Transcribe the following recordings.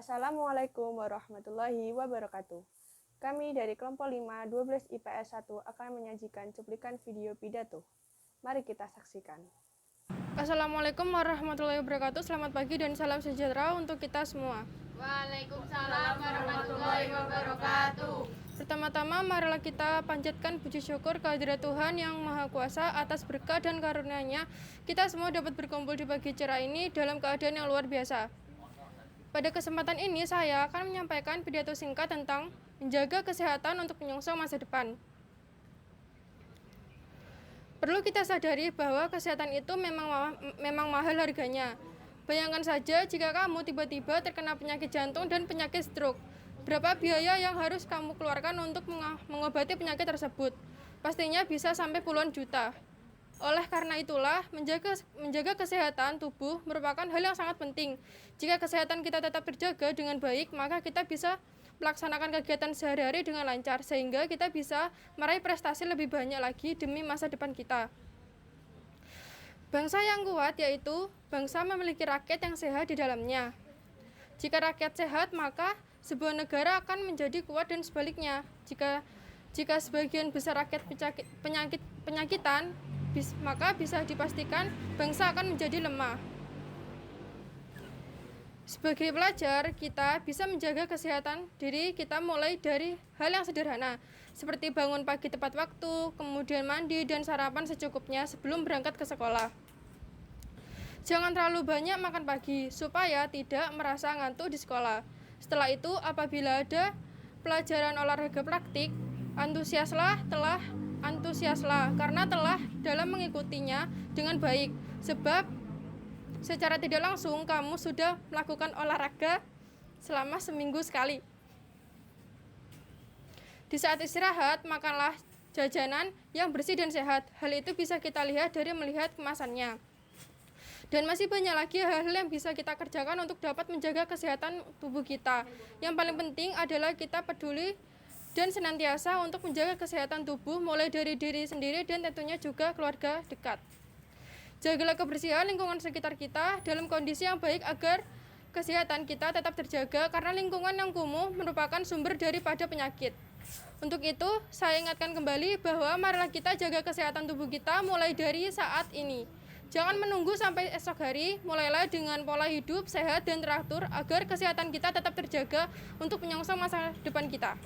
Assalamualaikum warahmatullahi wabarakatuh. Kami dari kelompok 5 12 IPS 1 akan menyajikan cuplikan video pidato. Mari kita saksikan. Assalamualaikum warahmatullahi wabarakatuh. Selamat pagi dan salam sejahtera untuk kita semua. Waalaikumsalam warahmatullahi wabarakatuh. Pertama-tama, marilah kita panjatkan puji syukur kehadirat Tuhan Yang Maha Kuasa atas berkah dan karunia-Nya. Kita semua dapat berkumpul di pagi cerah ini dalam keadaan yang luar biasa. Pada kesempatan ini, saya akan menyampaikan pidato singkat tentang menjaga kesehatan untuk menyongsong masa depan. Perlu kita sadari bahwa kesehatan itu memang mahal harganya. Bayangkan saja jika kamu tiba-tiba terkena penyakit jantung dan penyakit stroke. Berapa biaya yang harus kamu keluarkan untuk mengobati penyakit tersebut? Pastinya bisa sampai puluhan juta. Oleh karena itulah, menjaga kesehatan tubuh merupakan hal yang sangat penting. Jika kesehatan kita tetap terjaga dengan baik, maka kita bisa melaksanakan kegiatan sehari-hari dengan lancar, sehingga kita bisa meraih prestasi lebih banyak lagi demi masa depan kita. Bangsa yang kuat yaitu bangsa memiliki rakyat yang sehat di dalamnya. Jika rakyat sehat, maka sebuah negara akan menjadi kuat dan sebaliknya. Jika sebagian besar rakyat penyakitan, maka bisa dipastikan bangsa akan menjadi lemah. Sebagai pelajar, kita bisa menjaga kesehatan diri kita mulai dari hal yang sederhana, seperti bangun pagi tepat waktu, kemudian mandi dan sarapan secukupnya sebelum berangkat ke sekolah. Jangan terlalu banyak makan pagi, supaya tidak merasa ngantuk di sekolah. Setelah itu, apabila ada pelajaran olahraga praktik, antusiaslah karena telah dalam mengikutinya dengan baik, sebab secara tidak langsung kamu sudah melakukan olahraga selama seminggu sekali. Di saat istirahat, makanlah jajanan yang bersih dan sehat. Hal itu bisa kita lihat dari melihat kemasannya. Dan masih banyak lagi hal-hal yang bisa kita kerjakan untuk dapat menjaga kesehatan tubuh kita. Yang paling penting adalah kita peduli dan senantiasa untuk menjaga kesehatan tubuh mulai dari diri sendiri dan tentunya juga keluarga dekat. Jagalah kebersihan lingkungan sekitar kita dalam kondisi yang baik agar kesehatan kita tetap terjaga, karena lingkungan yang kumuh merupakan sumber daripada penyakit. Untuk itu, saya ingatkan kembali bahwa marilah kita jaga kesehatan tubuh kita mulai dari saat ini. Jangan menunggu sampai esok hari, mulailah dengan pola hidup sehat dan teratur agar kesehatan kita tetap terjaga untuk menyongsong masa depan kita.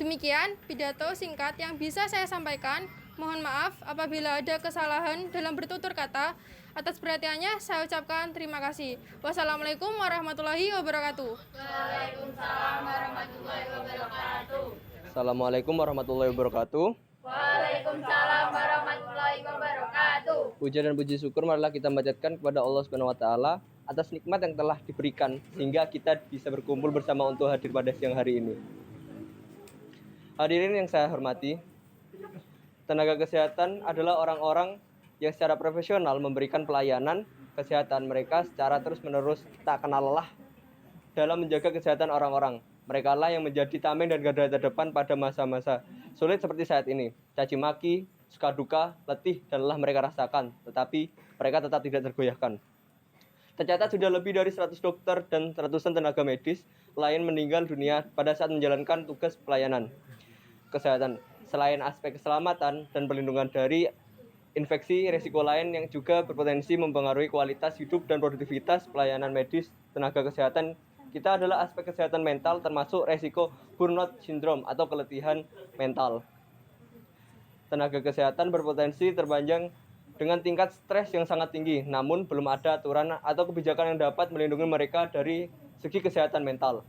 Demikian pidato singkat yang bisa saya sampaikan. Mohon maaf apabila ada kesalahan dalam bertutur kata. Atas perhatiannya saya ucapkan terima kasih. Wassalamualaikum warahmatullahi wabarakatuh. Waalaikumsalam warahmatullahi wabarakatuh. Assalamualaikum warahmatullahi wabarakatuh. Waalaikumsalam warahmatullahi wabarakatuh. Puja dan puji syukur marilah kita panjatkan kepada Allah Subhanahu wa taala atas nikmat yang telah diberikan sehingga kita bisa berkumpul bersama untuk hadir pada siang hari ini. Hadirin yang saya hormati, tenaga kesehatan adalah orang-orang yang secara profesional memberikan pelayanan kesehatan mereka secara terus-menerus tak kenal lelah dalam menjaga kesehatan orang-orang. Mereka lah yang menjadi tameng dan garda terdepan pada masa-masa sulit seperti saat ini. Caci maki, suka duka, letih, dan lelah mereka rasakan, tetapi mereka tetap tidak tergoyahkan. Tercatat sudah lebih dari 100 dokter dan ratusan tenaga medis lain meninggal dunia pada saat menjalankan tugas pelayanan kesehatan. Selain aspek keselamatan dan perlindungan dari infeksi, risiko lain yang juga berpotensi mempengaruhi kualitas hidup dan produktivitas pelayanan medis tenaga kesehatan kita adalah aspek kesehatan mental, termasuk risiko burnout syndrome atau keletihan mental. Tenaga kesehatan berpotensi terpanjang dengan tingkat stres yang sangat tinggi, namun belum ada aturan atau kebijakan yang dapat melindungi mereka dari segi kesehatan mental.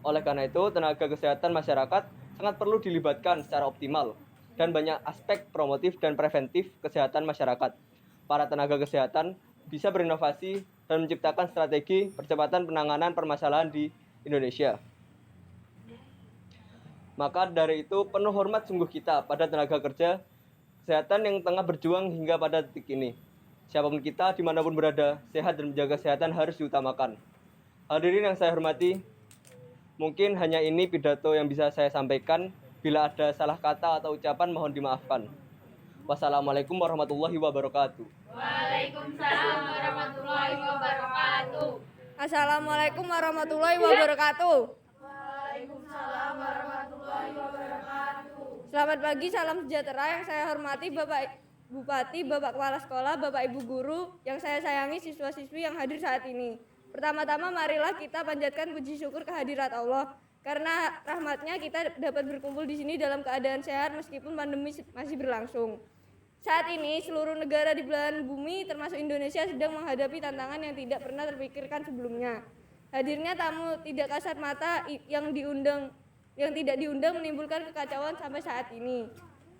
Oleh karena itu, tenaga kesehatan masyarakat sangat perlu dilibatkan secara optimal dan banyak aspek promotif dan preventif kesehatan masyarakat. Para tenaga kesehatan bisa berinovasi dan menciptakan strategi percepatan penanganan permasalahan di Indonesia. Maka dari itu penuh hormat sungguh kita pada tenaga kerja kesehatan yang tengah berjuang hingga pada detik ini. Siapapun kita dimanapun berada, sehat dan menjaga kesehatan harus diutamakan. Hadirin yang saya hormati, mungkin hanya ini pidato yang bisa saya sampaikan. Bila ada salah kata atau ucapan mohon dimaafkan. Wassalamualaikum warahmatullahi wabarakatuh. Waalaikumsalam warahmatullahi wabarakatuh. Assalamualaikum warahmatullahi wabarakatuh. Selamat pagi, salam sejahtera. Yang saya hormati Bapak Bupati, Bapak Kepala Sekolah, Bapak Ibu Guru, yang saya sayangi siswa-siswi yang hadir saat ini. Pertama-tama marilah kita panjatkan puji syukur kehadirat Allah. Karena rahmatnya kita dapat berkumpul di sini dalam keadaan sehat meskipun pandemi masih berlangsung. Saat ini seluruh negara di belahan bumi termasuk Indonesia sedang menghadapi tantangan yang tidak pernah terpikirkan sebelumnya. Hadirnya tamu tidak kasat mata yang tidak diundang menimbulkan kekacauan sampai saat ini.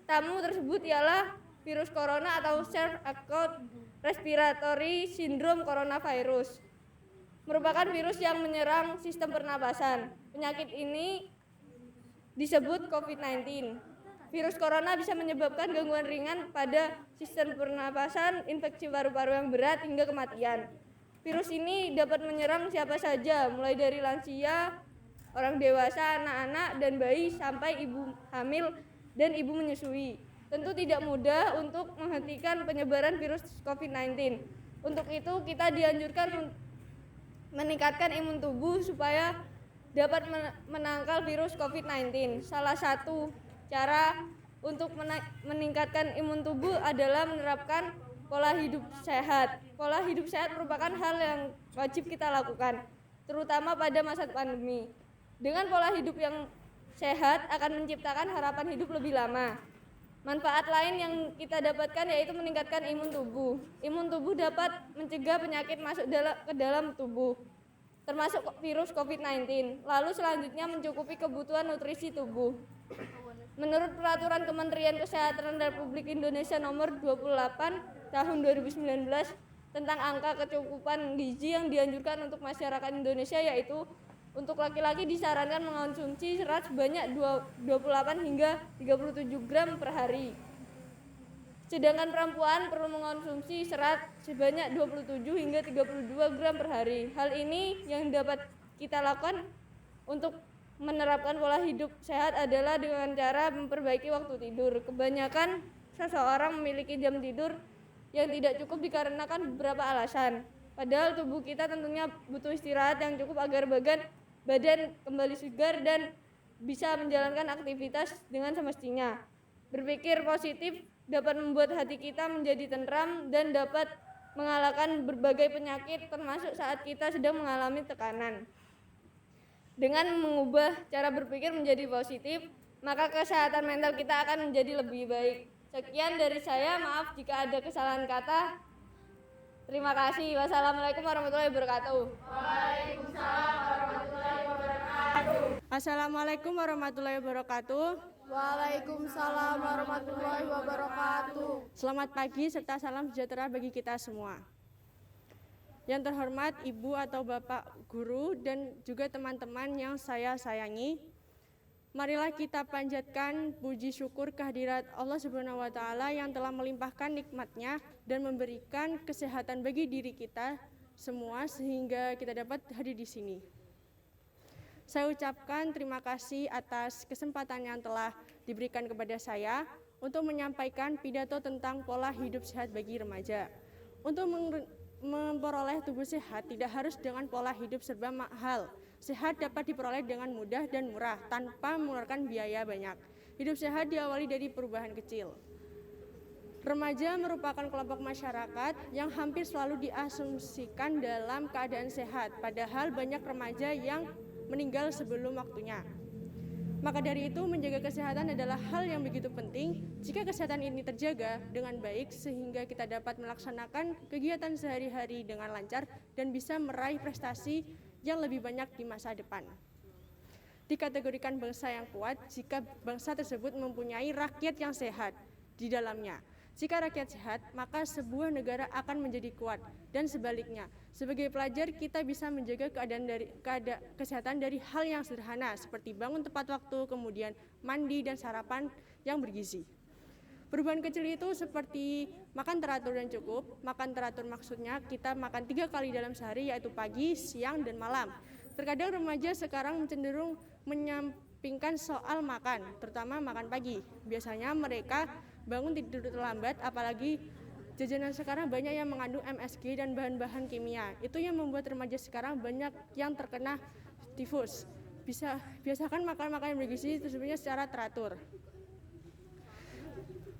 Tamu tersebut ialah virus corona atau Acute Respiratory Syndrome Coronavirus. Merupakan virus yang menyerang sistem pernapasan. Penyakit ini disebut COVID-19. Virus corona bisa menyebabkan gangguan ringan pada sistem pernapasan, infeksi paru-paru yang berat hingga kematian. Virus ini dapat menyerang siapa saja, mulai dari lansia, orang dewasa, anak-anak, dan bayi sampai ibu hamil dan ibu menyusui. Tentu tidak mudah untuk menghentikan penyebaran virus COVID-19. Untuk itu kita dianjurkan meningkatkan imun tubuh supaya dapat menangkal virus COVID-19. Salah satu cara untuk meningkatkan imun tubuh adalah menerapkan pola hidup sehat. Pola hidup sehat merupakan hal yang wajib kita lakukan, terutama pada masa pandemi. Dengan pola hidup yang sehat akan menciptakan harapan hidup lebih lama. Manfaat lain yang kita dapatkan yaitu meningkatkan imun tubuh. Imun tubuh dapat mencegah penyakit masuk ke dalam tubuh, termasuk virus COVID-19. Lalu selanjutnya mencukupi kebutuhan nutrisi tubuh. Menurut Peraturan Kementerian Kesehatan Republik Indonesia Nomor 28 Tahun 2019 tentang angka kecukupan gizi yang dianjurkan untuk masyarakat Indonesia, yaitu untuk laki-laki disarankan mengonsumsi serat sebanyak 28 hingga 37 gram per hari. Sedangkan perempuan perlu mengonsumsi serat sebanyak 27 hingga 32 gram per hari. Hal ini yang dapat kita lakukan untuk menerapkan pola hidup sehat adalah dengan cara memperbaiki waktu tidur. Kebanyakan seseorang memiliki jam tidur yang tidak cukup dikarenakan beberapa alasan. Padahal tubuh kita tentunya butuh istirahat yang cukup agar badan kembali segar dan bisa menjalankan aktivitas dengan semestinya. Berpikir positif dapat membuat hati kita menjadi tenteram dan dapat mengalahkan berbagai penyakit termasuk saat kita sedang mengalami tekanan. Dengan mengubah cara berpikir menjadi positif, maka kesehatan mental kita akan menjadi lebih baik. Sekian dari saya, maaf jika ada kesalahan kata. Terima kasih. Wassalamualaikum warahmatullahi wabarakatuh. Waalaikumsalam warahmatullahi wabarakatuh. Assalamualaikum warahmatullahi wabarakatuh. Waalaikumsalam warahmatullahi wabarakatuh. Selamat pagi serta salam sejahtera bagi kita semua. Yang terhormat Ibu atau Bapak Guru dan juga teman-teman yang saya sayangi, marilah kita panjatkan puji syukur kehadirat Allah Subhanahu wa Ta'ala yang telah melimpahkan nikmat-Nya dan memberikan kesehatan bagi diri kita semua sehingga kita dapat hadir di sini. Saya ucapkan terima kasih atas kesempatan yang telah diberikan kepada saya untuk menyampaikan pidato tentang pola hidup sehat bagi remaja. Untuk memperoleh tubuh sehat tidak harus dengan pola hidup serba mahal. Sehat dapat diperoleh dengan mudah dan murah tanpa mengeluarkan biaya banyak. Hidup sehat diawali dari perubahan kecil. Remaja merupakan kelompok masyarakat yang hampir selalu diasumsikan dalam keadaan sehat, padahal banyak remaja yang meninggal sebelum waktunya. Maka dari itu menjaga kesehatan adalah hal yang begitu penting. Jika kesehatan ini terjaga dengan baik sehingga kita dapat melaksanakan kegiatan sehari-hari dengan lancar dan bisa meraih prestasi yang lebih banyak di masa depan. Dikategorikan bangsa yang kuat jika bangsa tersebut mempunyai rakyat yang sehat di dalamnya. Jika rakyat sehat, maka sebuah negara akan menjadi kuat dan sebaliknya. Sebagai pelajar, kita bisa menjaga kesehatan dari hal yang sederhana seperti bangun tepat waktu, kemudian mandi dan sarapan yang bergizi. Perubahan kecil itu seperti makan teratur dan cukup. Makan teratur maksudnya kita makan 3 kali dalam sehari, yaitu pagi, siang, dan malam. Terkadang remaja sekarang cenderung menyampingkan soal makan, terutama makan pagi. Biasanya mereka bangun tidur terlambat, apalagi jajanan sekarang banyak yang mengandung MSG dan bahan-bahan kimia. Itu yang membuat remaja sekarang banyak yang terkena tifus. Biasakan makan makanan bergizi tersebutnya secara teratur.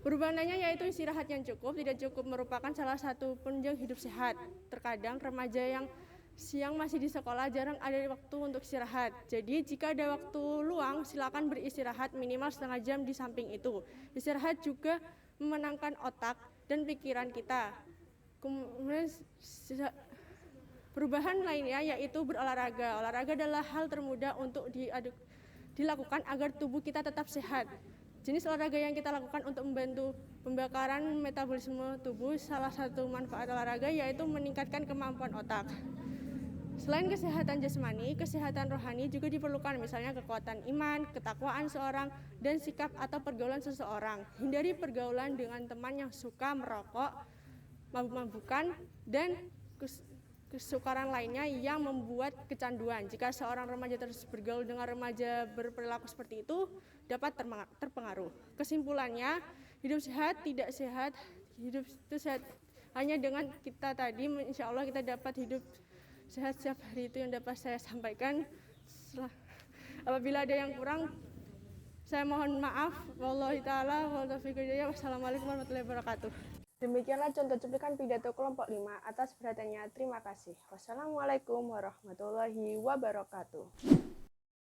Perubahan lainnya yaitu istirahat yang cukup. Tidak cukup merupakan salah satu penunjang hidup sehat. Terkadang remaja yang siang masih di sekolah jarang ada waktu untuk istirahat. Jadi jika ada waktu luang silakan beristirahat minimal setengah jam di samping itu. Istirahat juga memenangkan otak dan pikiran kita. Kemudian perubahan lainnya yaitu berolahraga. Olahraga adalah hal termudah untuk dilakukan agar tubuh kita tetap sehat. Jenis olahraga yang kita lakukan untuk membantu pembakaran metabolisme tubuh, salah satu manfaat olahraga yaitu meningkatkan kemampuan otak. Selain kesehatan jasmani, kesehatan rohani juga diperlukan, misalnya kekuatan iman, ketakwaan seorang, dan sikap atau pergaulan seseorang. Hindari pergaulan dengan teman yang suka merokok, mabuk-mabukan, dan kesukaran lainnya yang membuat kecanduan. Jika seorang remaja terus bergaul dengan remaja berperilaku seperti itu, dapat terpengaruh. Kesimpulannya, hidup sehat, tidak sehat, hidup itu sehat hanya dengan kita tadi, insya Allah kita dapat hidup sehat setiap hari. Itu yang dapat saya sampaikan. Apabila ada yang kurang, saya mohon maaf. Wallahi ta'ala, wassalamualaikum warahmatullahi wabarakatuh. Demikianlah contoh cuplikan pidato kelompok 5. Atas perhatiannya terima kasih. Wassalamualaikum warahmatullahi wabarakatuh.